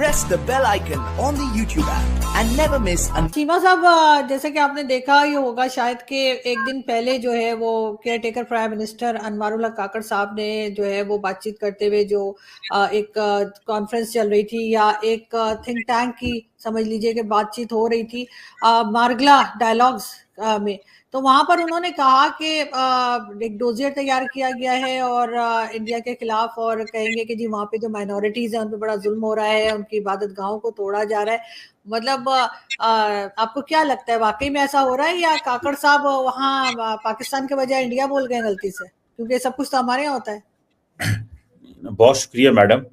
press the bell icon on the YouTube app and never miss an सीमा साहब, जैसे कि आपने देखा ही होगा शायद कि एक दिन पहले जो है वो care taker prime minister Anwarullah काकड़ साहब ने जो है वो बातचीत करते हुए जो एक कॉन्फ्रेंस चल रही थी या एक थिंक टैंक की समझ लीजिए कि बातचीत हो रही थी मारगला डायलॉग्स में। तो वहां पर उन्होंने कहा कि एक डोजियर तैयार किया गया है और इंडिया के खिलाफ, और कहेंगे कि जी वहाँ पे जो माइनॉरिटीज हैं उन पे बड़ा जुल्म हो रहा है, उनकी इबादत गाहों को तोड़ा जा रहा है। मतलब आपको क्या लगता है, वाकई में ऐसा हो रहा है या काकड़ साहब वहाँ पाकिस्तान के बजाय इंडिया बोल गए गलती से, क्योंकि सब कुछ तो हमारे यहाँ होता है। बहुत शुक्रिया मैडम।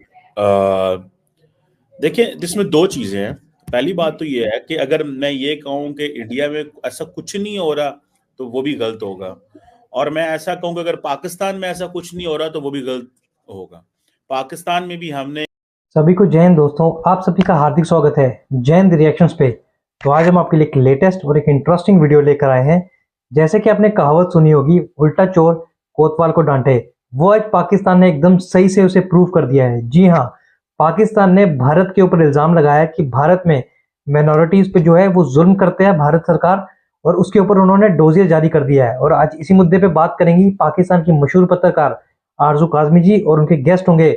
देखिए, इसमें दो चीजें हैं। पहली बात तो ये है कि अगर मैं ये कहूँ कि इंडिया में ऐसा कुछ नहीं हो रहा तो वो भी गलत होगा, और मैं ऐसा कहूँ कि अगर पाकिस्तान में ऐसा कुछ नहीं हो रहा तो वो भी गलत होगा। पाकिस्तान में भी हमने सभी को जय हिंद दोस्तों, आप सभी का हार्दिक स्वागत है जय हिंद रिएक्शंस पे। तो आज हम आपके लिए एक लेटेस्ट और एक इंटरेस्टिंग वीडियो लेकर आए हैं। जैसे कि आपने कहावत सुनी होगी, उल्टा चोर कोतवाल को डांटे, वो आज पाकिस्तान ने एकदम सही से उसे प्रूव कर दिया है। जी हाँ, पाकिस्तान ने भारत के ऊपर इल्जाम लगाया कि भारत में माइनॉरिटीज पे जो है वो जुल्म करते हैं भारत सरकार, और उसके ऊपर उन्होंने डोजियर जारी कर दिया है। और आज इसी मुद्दे पे बात करेंगी पाकिस्तान की मशहूर पत्रकार आरजू काजमी जी, और उनके गेस्ट होंगे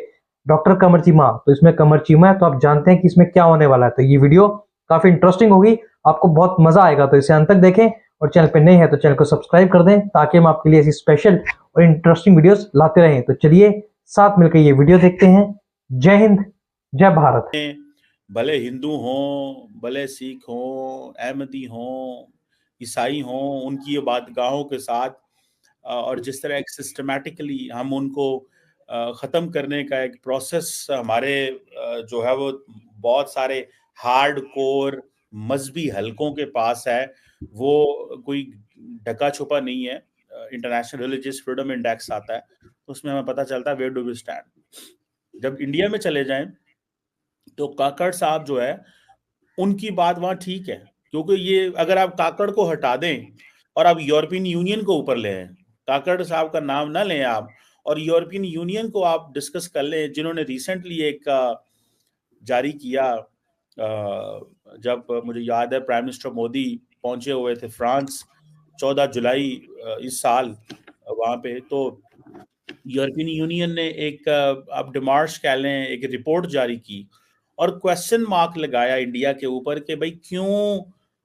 डॉक्टर कमर चीमा। तो इसमें कमर चीमा है, तो आप जानते हैं कि इसमें क्या होने वाला है। तो ये वीडियो काफी इंटरेस्टिंग होगी, आपको बहुत मजा आएगा, तो इसे अंत तक देखें। और चैनल पे नए हैं तो चैनल को सब्सक्राइब कर दें, ताकि हम आपके लिए ऐसी स्पेशल और इंटरेस्टिंग वीडियोस लाते रहें। तो चलिए साथ मिलकर ये वीडियो देखते हैं। जय हिंद, जय भारत। भले हिंदू हों, भले सिख हों, अहमदी हों, ईसाई हों, उनकी ये बादगाहों के साथ और जिस तरह एक सिस्टमैटिकली हम उनको ख़त्म करने का एक प्रोसेस हमारे जो है वो बहुत सारे हार्ड कोर मजहबी हलकों के पास है, वो कोई ढका छुपा नहीं है। इंटरनेशनल रिलीजियस फ्रीडम इंडेक्स आता है, उसमें हमें पता चलता है वेयर डू वी स्टैंड। जब इंडिया में चले जाएं तो काकड़ साहब जो है उनकी बात वहां ठीक है, क्योंकि ये अगर आप काकड़ को हटा दें और आप यूरोपियन यूनियन को ऊपर ले आए, काकड़ साहब का नाम ना लें आप, और यूरोपियन यूनियन को आप डिस्कस कर लें, जिन्होंने रिसेंटली एक जारी किया, जब मुझे याद है प्राइम मिनिस्टर मोदी पहुंचे हुए थे फ्रांस 14 जुलाई इस साल वहां पे, तो यूरोपियन यूनियन ने एक आप डिमार्श कह लें, एक रिपोर्ट जारी की और क्वेश्चन मार्क लगाया इंडिया के ऊपर कि भाई क्यों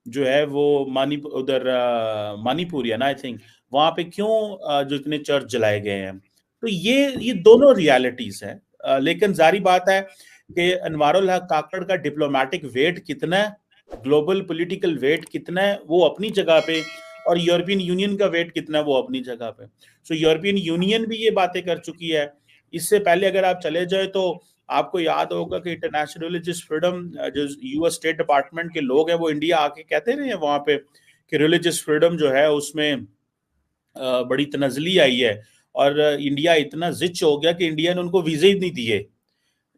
जो है वो मणिपुर या ना आई थिंक वहां पे क्यों जो इतने चर्च जलाए गए हैं। तो ये दोनों रियलिटीज हैं, लेकिन जारी बात है कि अनवारुल हक काकड़ का डिप्लोमेटिक वेट कितना है, ग्लोबल पॉलिटिकल वेट कितना है, वो अपनी जगह पे, और यूरोपियन यूनियन का वेट कितना है वो अपनी जगह पे। सो यूरोपियन यूनियन भी ये बातें कर चुकी है। इससे पहले अगर आप चले जाए तो आपको याद होगा कि इंटरनेशनल रिलीजियस फ्रीडम जो यूएस स्टेट डिपार्टमेंट के लोग हैं वो इंडिया आके कहते रहे हैं वहां पे कि रिलीजियस फ्रीडम जो है उसमें बड़ी तनजली आई है, और इंडिया इतना जिच हो गया कि इंडिया ने उनको वीजे ही नहीं दिए।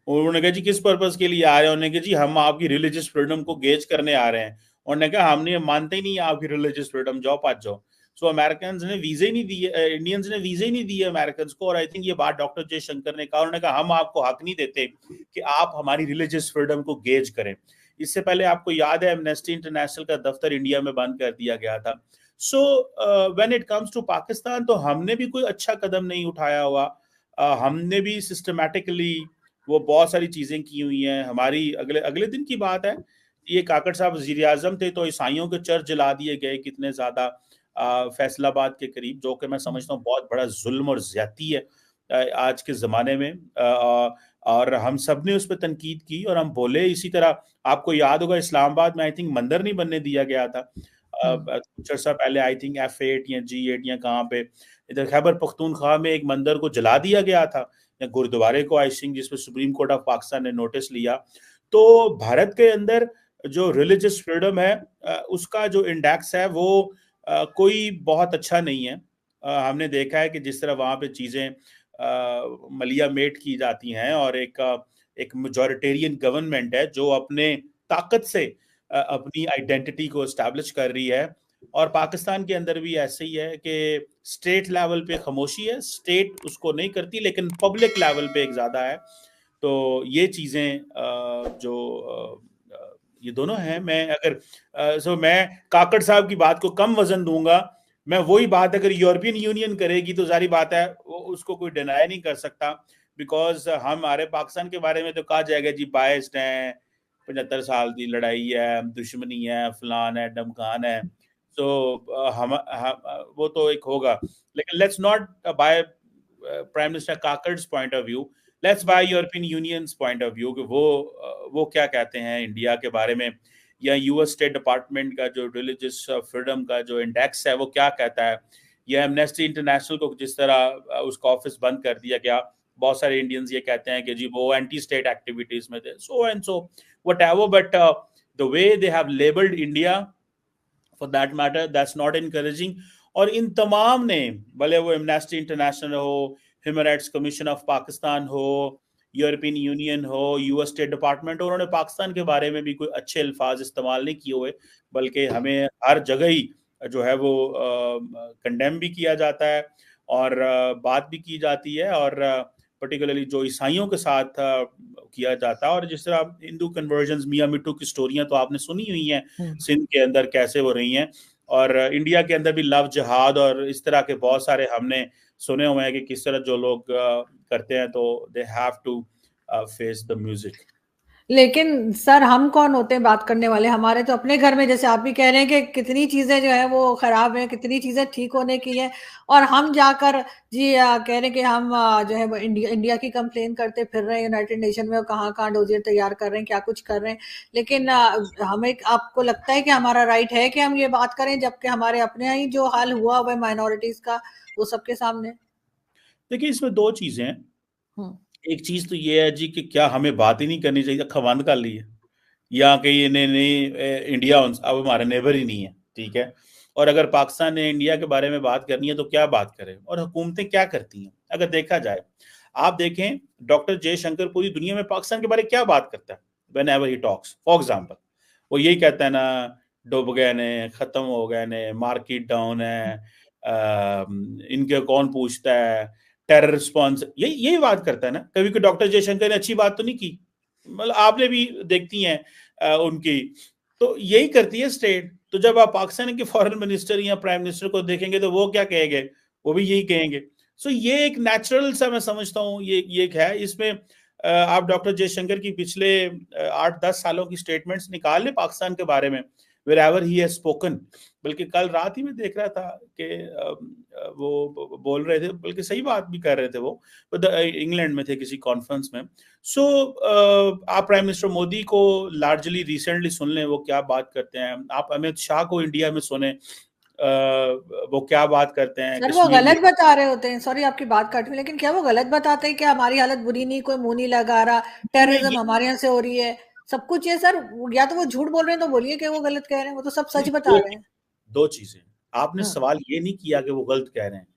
उन्होंने कहा जी किस पर्पज के लिए आ रहे हैं, उन्होंने कहा जी हम आपकी रिलीजियस फ्रीडम को गेज करने आ रहे हैं। उन्होंने कहा हमने मानते ही नहीं आपकी रिलीजियस फ्रीडम, जाओ पास जाओ। सो अमेरिकन ने वीजे ही नहीं दिए, इंडियंस ने वीजे ही नहीं दिए अमेरिकन को, और आई थिंक ये बात डॉक्टर जयशंकर ने कहा, उन्होंने कहा हम आपको हक नहीं देते कि आप हमारी रिलीजियस फ्रीडम को गेज करें। इससे पहले आपको याद है एमनेस्टी इंटरनेशनल का दफ्तर इंडिया में बंद कर दिया गया था। So when it comes to Pakistan तो हमने भी कोई अच्छा कदम नहीं उठाया हुआ, हमने भी सिस्टमैटिकली वो बहुत सारी चीजें की हुई हैं। हमारी अगले अगले दिन की बात है, ये काकड़ साहब वजीर आजम थे तो ईसाइयों के चर्च जला दिए गए कितने ज्यादा फैसलाबाद के करीब, जो कि मैं समझता हूँ बहुत बड़ा जुल्म और ज्यादती है आज के जमाने में। और हम सब ने उस पर तनकीद की और हम बोले। इसी तरह आपको याद होगा इस्लामाबाद में आई थिंक मंदिर नहीं बनने दिया गया था कुछ अर्सा पहले, आई थिंक F8 या G8 या कहाँ पे, इधर खैबर पख्तूनख्वा में एक मंदिर को जला दिया गया था, या गुरुद्वारे को आई थिंक, जिसपे सुप्रीम कोर्ट ऑफ पाकिस्तान ने नोटिस लिया। तो भारत के अंदर जो रिलीजियस फ्रीडम है उसका जो इंडेक्स है वो कोई बहुत अच्छा नहीं है। हमने देखा है कि जिस तरह वहां पे चीजें मलिया मेट की जाती हैं, और एक मेजॉरिटेरियन गवर्नमेंट है जो अपने ताकत से अपनी आइडेंटिटी को एस्टैब्लिश कर रही है। और पाकिस्तान के अंदर भी ऐसे ही है कि स्टेट लेवल पे खामोशी है, स्टेट उसको नहीं करती, लेकिन पब्लिक लेवल पे एक ज्यादा है। तो ये चीजें ये दोनों हैं। मैं काकड़ साहब की बात को कम वजन दूंगा। मैं वही बात अगर यूरोपियन यूनियन करेगी तो जारी बात है वो उसको कोई डिनाई नहीं कर सकता, बिकॉज हमारे पाकिस्तान के बारे में तो कहा जाएगा जी बायस्ड है, 75 साल की लड़ाई है, दुश्मनी है, फलान है, डमकान है। तो हम वो तो एक होगा, लेकिन let's not buy prime minister Kakar's point of view, let's buy European Union's point of view कि वो क्या कहते हैं इंडिया के बारे में, या यूएस स्टेट डिपार्टमेंट का जो रिलीजियस फ्रीडम का जो इंडेक्स है वो क्या कहता है, या एमनेस्टी इंटरनेशनल को जिस तरह उसका ऑफिस बंद कर दिया गया, बहुत सारे इंडियंस ये कहते हैं कि जी वो एंटी स्टेट एक्टिविटीज में थे, so and so whatever, but the way they have labelled India for that matter, that's not encouraging. और इन तमाम ने, भले वो एमनेस्टी इंटरनेशनल हो, human rights commission of Pakistan हो, यूरोपियन यूनियन हो, यूएस स्टेट डिपार्टमेंट, उन्होंने पाकिस्तान के बारे में भी कोई अच्छे अल्फाज इस्तेमाल नहीं किए हुए, बल्कि हमें हर जगह ही जो है वो कंडेम भी किया जाता है और बात भी की जाती है, और पर्टिकुलरली जो ईसाइयों के साथ किया जाता है। और जिस तरह हिंदू कन्वर्जन्स, मियाँ मिट्टू की स्टोरियां तो आपने सुनी हुई हैं सिंध के अंदर कैसे हो रही हैं, और इंडिया के अंदर भी लव जिहाद और इस तरह के बहुत सारे हमने सुने हुए हैं कि किस तरह जो लोग करते हैं तो they have to face the music. लेकिन सर हम कौन होते हैं बात करने वाले? हमारे तो अपने घर में, जैसे आप भी कह रहे हैं कि कितनी चीजें जो है वो खराब है, कितनी चीजें ठीक होने की है, और हम जाकर जी कह रहे हैं कि हम जो है वो इंडिया की कंप्लेन करते फिर रहे हैं यूनाइटेड नेशन में, कहाँ कहाँ डोजियर तैयार कर रहे हैं, क्या कुछ कर रहे हैं। लेकिन हमें, आपको लगता है कि हमारा राइट है कि हम ये बात करें, जबकि हमारे अपने यहाँ ही जो हाल हुआ हुआ है माइनॉरिटीज का वो सबके सामने? देखिए इसमें दो चीजें हैं। एक चीज तो ये है जी कि क्या हमें बात ही नहीं करनी चाहिए, खवान कर ली है, या कि ये नहीं इंडिया अब हमारा नेबर ही नहीं है, ठीक है। और अगर पाकिस्तान ने इंडिया के बारे में बात करनी है तो क्या बात करें, और हुकूमतें क्या करती हैं अगर देखा जाए। आप देखें डॉक्टर जयशंकर पूरी दुनिया में पाकिस्तान के बारे में क्या बात करता है, whenever he talks, for example वो यही कहता है ना, डूब गए ने, खत्म हो गए ने, मार्केट डाउन है, इनके कौन पूछता है, टेरर रिस्पॉन्स, यही बात करता है ना। कभी कोई डॉक्टर जयशंकर ने अच्छी बात तो नहीं की, मतलब आपने भी देखती हैं उनकी, तो यही करती है स्टेट। तो जब आप पाकिस्तान के फॉरेन मिनिस्टर या प्राइम मिनिस्टर को देखेंगे तो वो क्या कहेंगे, वो भी यही कहेंगे। सो ये एक नेचुरल सा मैं समझता हूँ ये एक है। इसमें आप डॉक्टर जयशंकर की पिछले 8-10 सालों की स्टेटमेंट्स निकाल ले पाकिस्तान के बारे में, wherever he has spoken। बल्कि कल रात ही मैं देख रहा था कि वो बोल रहे थे, बल्कि सही बात भी कर रहे थे, वो इंग्लैंड में थे किसी कॉन्फ्रेंस में। सो आप प्राइम मिनिस्टर मोदी को लार्जली रिसेंटली सुन लें वो क्या बात करते हैं, आप अमित शाह को इंडिया में सुने वो क्या बात करते हैं। सर वो गलत बता रहे होते हैं, सॉरी आपकी बात काट रही, लेकिन क्या वो गलत बताते हैं कि हमारी हालत बुरी नहीं, कोई मुंह नहीं लगा रहा, टेररिज्म हमारे यहाँ से हो रही है, सब कुछ है सर। या तो वो झूठ बोल रहे हैं तो बोलिए कि वो गलत कह रहे हैं, वो तो सब सच बता रहे हैं। दो चीजें, आपने सवाल ये नहीं किया कि वो गलत कह रहे हैं,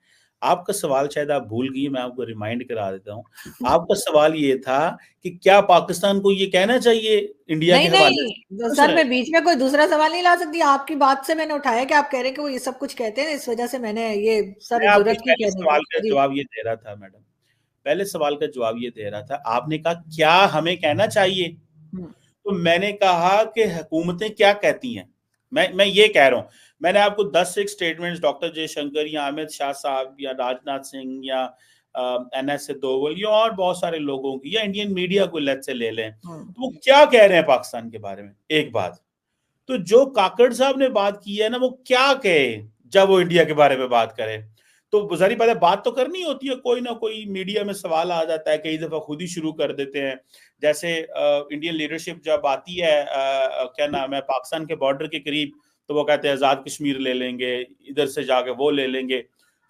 आपका सवाल शायद आप भूल गई, मैं आपको रिमाइंड करा देता हूँ। आपका सवाल ये था कि क्या पाकिस्तान को ये कहना चाहिए इंडिया के हवाले से? सर मैं बीच में कोई दूसरा सवाल नहीं ला सकती, आपकी बात से मैंने उठाया कि आप कह रहे हैं कि वो ये सब कुछ कहते हैं, इस वजह से मैंने ये सर जरूरत की कहने सवाल का जवाब ये दे रहा था मैडम, पहले सवाल का जवाब ये दे रहा था, आपने कहा क्या हमें कहना चाहिए, तो मैंने कहा कि हुकूमतें क्या कहती हैं। मैं ये कह रहा हूं, मैंने आपको 10 एक स्टेटमेंट्स डॉक्टर जयशंकर या अमित शाह साहब या राजनाथ सिंह या NS दोवल या और बहुत सारे लोगों की, या इंडियन मीडिया को लेट से ले लें, तो वो क्या कह रहे हैं पाकिस्तान के बारे में। एक बात तो जो काकड़ साहब ने बात की है ना, वो क्या कहे जब वो इंडिया के बारे में बात करे, तो जारी बात है बात तो करनी होती है, कोई ना कोई मीडिया में सवाल आ जाता है, कई दफा खुद ही शुरू कर देते हैं। जैसे इंडियन लीडरशिप जब आती है क्या नाम है पाकिस्तान के बॉर्डर के करीब, तो वो कहते हैं आजाद कश्मीर ले लेंगे, इधर से जाके वो ले लेंगे,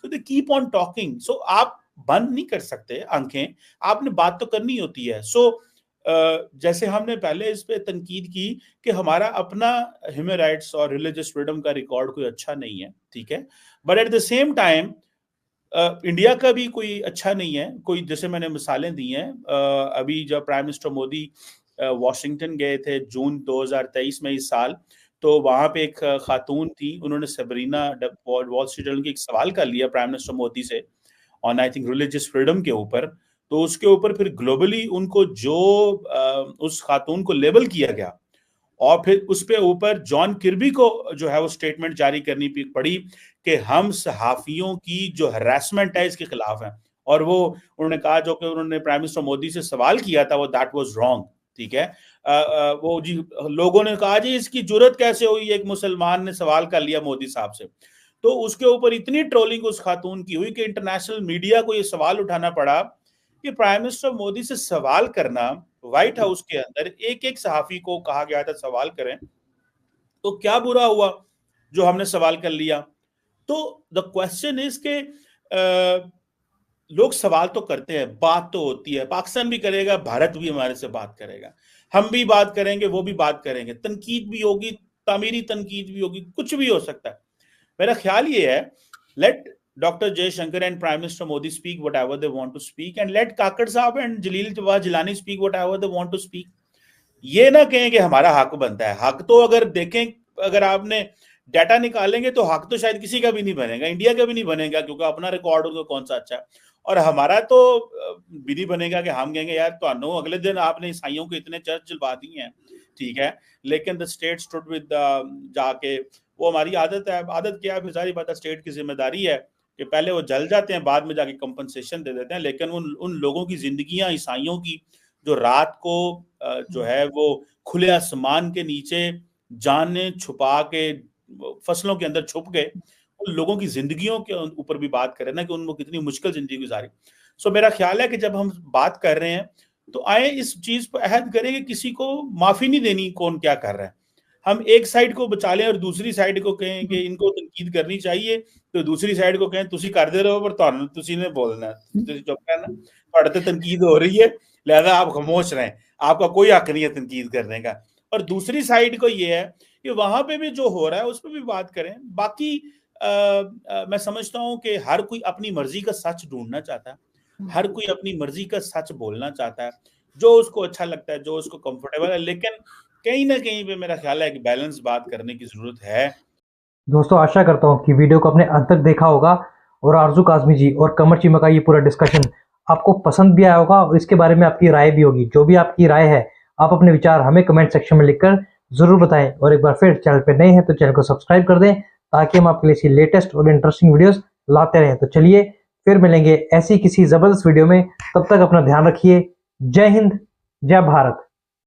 तो दे कीप ऑन टॉकिंग। सो आप बंद नहीं कर सकते आंखें, आपने बात तो करनी होती है। सो जैसे हमने पहले इस पे तनकीद की कि हमारा अपना ह्यूमन राइट्स और रिलीजियस फ्रीडम का रिकॉर्ड कोई अच्छा नहीं है, ठीक है, but at the same time India का भी कोई अच्छा नहीं है। कोई जैसे मैंने मिसालें दी हैं, अभी जब प्राइम मिनिस्टर मोदी वॉशिंगटन गए थे जून 2023 में इस साल, तो वहां पे एक खातून थी, उन्होंने सबरीना वॉल स्ट्रीट जर्नल की एक सवाल कर लिया प्राइम मिनिस्टर मोदी से on I think religious freedom के ऊपर, तो उसके ऊपर फिर ग्लोबली उनको जो उस खातून को लेबल किया गया और फिर उस पे ऊपर जॉन किर्बी को जो है वो स्टेटमेंट जारी करनी पड़ी कि हम सहाफियों की जो हरासमेंट है इसके खिलाफ है। और वो उन्होंने कहा जो कि उन्होंने प्राइम मिनिस्टर मोदी से सवाल किया था वो दैट वाज रॉन्ग। ठीक है, वो जी लोगों ने कहा जी इसकी जुर्रत कैसे हुई, एक मुसलमान ने सवाल कर लिया मोदी साहब से। तो उसके ऊपर इतनी ट्रोलिंग उस खातून की हुई कि इंटरनेशनल मीडिया को ये सवाल उठाना पड़ा कि प्राइम मिनिस्टर मोदी से सवाल करना, व्हाइट हाउस के अंदर एक एक सहाफी को कहा गया था सवाल करें, तो क्या बुरा हुआ जो हमने सवाल कर लिया। तो द क्वेश्चन इज के लोग सवाल तो करते हैं, बात तो होती है, पाकिस्तान भी करेगा, भारत भी हमारे से बात करेगा, हम भी बात करेंगे, वो भी बात करेंगे, तनकीद भी होगी, तामीरी तनकीद भी होगी, कुछ भी हो सकता है। मेरा ख्याल ये है late Dr. Jaishankar and Prime Minister Modi speak whatever they want to speak and let Kakar साहब and Jalil Jawad Jilani speak whatever they want to speak। ये ना कहें कि हमारा हक बनता है। हक तो अगर देखें, अगर आपने डाटा निकालेंगे तो हक तो शायद किसी का भी नहीं बनेगा, इंडिया का भी नहीं बनेगा, क्योंकि अपना रिकॉर्ड उनका कौन सा अच्छा है। और हमारा तो भी नहीं बनेगा कि हम कहेंगे यार तो अगले दिन आपने ईसाइयों को इतने चर्च जलवा दिए हैं, ठीक है, लेकिन द स्टेट स्टूड विद जाके, वो हमारी आदत है। आदत क्या है, फिर सारी बात स्टेट की जिम्मेदारी है कि पहले वो जल जाते हैं, बाद में जाके कंपनसेशन दे देते हैं। लेकिन उन लोगों की जिंदगियां, ईसाइयों की, जो रात को जो है वो खुले आसमान के नीचे जाने छुपा के फसलों के अंदर छुप गए, उन लोगों की जिंदगियों के ऊपर भी बात करें ना कि उनको कितनी मुश्किल जिंदगी गुजारी। सो मेरा ख्याल है कि जब हम बात कर रहे हैं तो आए इस चीज पर अहद करें कि किसी को माफी नहीं देनी कौन क्या कर रहा है। हम एक साइड को बचा लें और दूसरी साइड को कहें कि इनको तनकीद करनी चाहिए, तो दूसरी साइड को कहें तुसी कर दे रहे हो पर तुहानू तुसी ने बोलना है, तुसी चुप करना, तुहाडे ते तनकीद हो रही है लिहाजा आप खामोश रहें, आपका कोई हक नहीं है तनकीद करने का। और दूसरी साइड को ये है कि वहां पे भी जो हो रहा है उस पर भी बात करें। बाकी मैं समझता हूं कि हर कोई अपनी मर्जी का सच ढूंढना चाहता है, हर कोई अपनी मर्जी का सच बोलना चाहता है, जो उसको अच्छा लगता है, जो उसको कंफर्टेबल है, लेकिन कहीं ना कहीं पे मेरा ख्याल है कि बैलेंस बात करने की जरूरत है। दोस्तों आशा करता हूं कि वीडियो को आपने अंत तक देखा होगा और आरजू काज़मी जी और कमर चीमा का ये पूरा डिस्कशन आपको पसंद भी आया होगा और इसके बारे में आपकी राय भी होगी। जो भी आपकी राय है आप अपने विचार हमें कमेंट सेक्शन में लिखकर जरूर बताएं और एक बार फिर चैनल पर नए हैं तो चैनल को सब्सक्राइब कर दें ताकि हम आपके लिए ऐसी लेटेस्ट और इंटरेस्टिंग वीडियोस लाते रहें। तो चलिए फिर मिलेंगे ऐसी किसी जबरदस्त वीडियो में, तब तक अपना ध्यान रखिए। जय हिंद, जय भारत।